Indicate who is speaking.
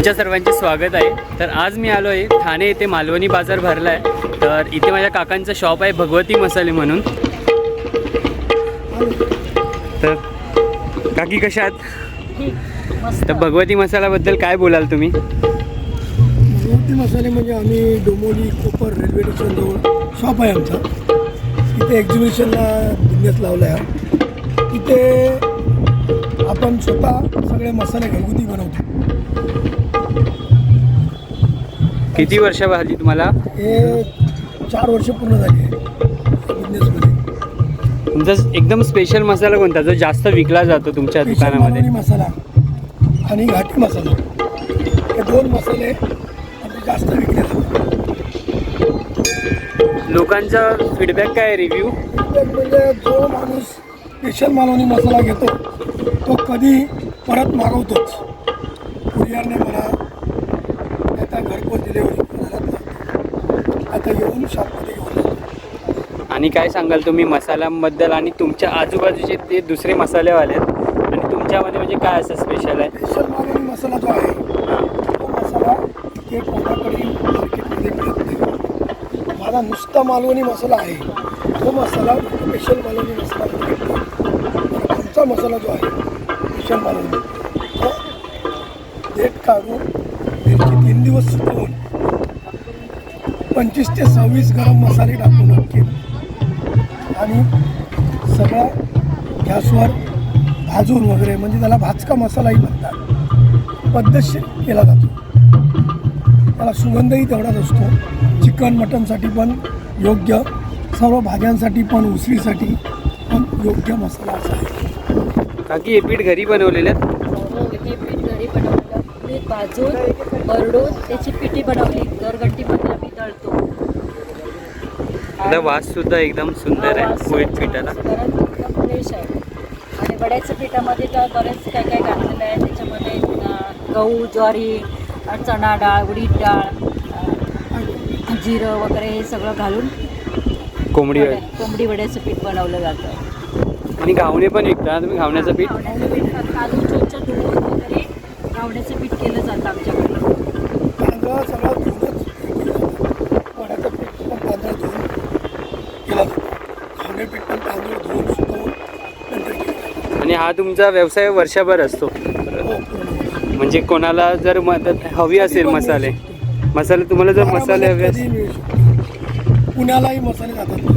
Speaker 1: तुमच्या सर्वांचे स्वागत आहे। तर आज मी आलो आहे ठाणे येथे मालवणी बाजार भरला आहे। तर इथे माझ्या काकांचं शॉप आहे भगवती मसाले म्हणून। तर काकी कशा आहात? तर भगवती मसाल्याबद्दल काय बोलाल तुम्ही?
Speaker 2: भगवती मसाले म्हणजे आम्ही डोंबिवली कोपर रेल्वे स्टेशनजवळ शॉप आहे आमचा। इथे एक्झिबिशनला बिझनेस लावला आहे। इथे आपण स्वतः सगळे मसाले घरगुती बनवतो।
Speaker 1: किती वर्ष झाली तुम्हाला?
Speaker 2: हे 4 वर्ष पूर्ण झाली आहे बिझनेसमध्ये।
Speaker 1: तुमचा एकदम स्पेशल मसाला कोणता जो जास्त विकला जातो तुमच्या दुकानामध्ये?
Speaker 2: मालवणी मसाला आणि घाटी मसाला हे 2 मसाले आमचे जास्त विकले जातात।
Speaker 1: लोकांचा फीडबॅक काय, रिव्ह्यू?
Speaker 2: म्हणजे जो माणूस स्पेशल मालवणी मसाला घेतो तो कधी परत मागवतोच। कुरिअरने म्हणा, आता घरपोच डिलिव्हरी आता येऊन शॉपमध्ये घेऊन जातो।
Speaker 1: आणि काय सांगाल तुम्ही मसाल्यांबद्दल आणि तुमच्या आजूबाजूचे ते दुसरे मसालेवाले आहेत आणि तुमच्यामध्ये म्हणजे काय असं स्पेशल आहे?
Speaker 2: स्पेशल मालवणी मसाला जो आहे तो मसाला इथे कोणाकडे मार्केटमध्ये मिळत नाही। माझा नुसता मालवणी मसाला आहे तो मसाला स्पेशल मालवणी मसाला मिळतो। आमचा मसाला जो आहे स्पेशल मालवणी तो डेट काढून मिरची 3 दिवस सुकवून 25 ते 26 गरम मसाले टाकून आणि सगळं गॅसवर भाजून वगैरे म्हणजे त्याला भाजका मसालाही म्हणतात, पद्धतशीर केला जातो। त्याला सुगंधही तेवढाच असतो। चिकन मटनसाठी पण योग्य, सर्व भाज्यांसाठी पण, उसळीसाठी पण योग्य मसाला असा आहे।
Speaker 1: काकी हे पीठ घरी बनवलेले आहेत?
Speaker 3: हे पीठ घरी बनवलं, पीठ भाजून भरडून त्याची पिठी बनवली, गरगंटीमध्ये आम्ही दळतो।
Speaker 1: आता वास सुद्धा एकदम सुंदर आहे पोळीत पिठाला।
Speaker 3: एकदम फ्रेश आहे। आणि वड्याच्या पिठामध्ये तर बरेच काय काय घातलेलं आहे त्याच्यामध्ये, गहू, ज्वारी, चणा डाळ, उडीद डाळ, जिरं वगैरे हे सगळं घालून कोंबडी वड्याचं पीठ बनवलं जातं।
Speaker 1: आणि घावणे पण विकता तुम्ही? घावण्याचं पीठ
Speaker 3: घावण्याचं पीठ अजून छोटं धुवून वगैरे घावण्याचं पीठ केलं जातं आमच्याकडे।
Speaker 2: तांदळा सगळा धुवूनच केलं जातं। वड्याचं पीठ पण तांदूळ धुवून केलं जातं, घावणे पीठ पण तांदूळ धुवून सुकवून नंतर केलं जातं।
Speaker 1: आणि हा तुमचा व्यवसाय वर्षभर असतो? म्हणजे कोणाला जर मदत हवी असेल, मसाले तुम्हाला जर मसाले हवे
Speaker 2: कधीही मिळू शकतो। पुण्यालाही मसाले जातात।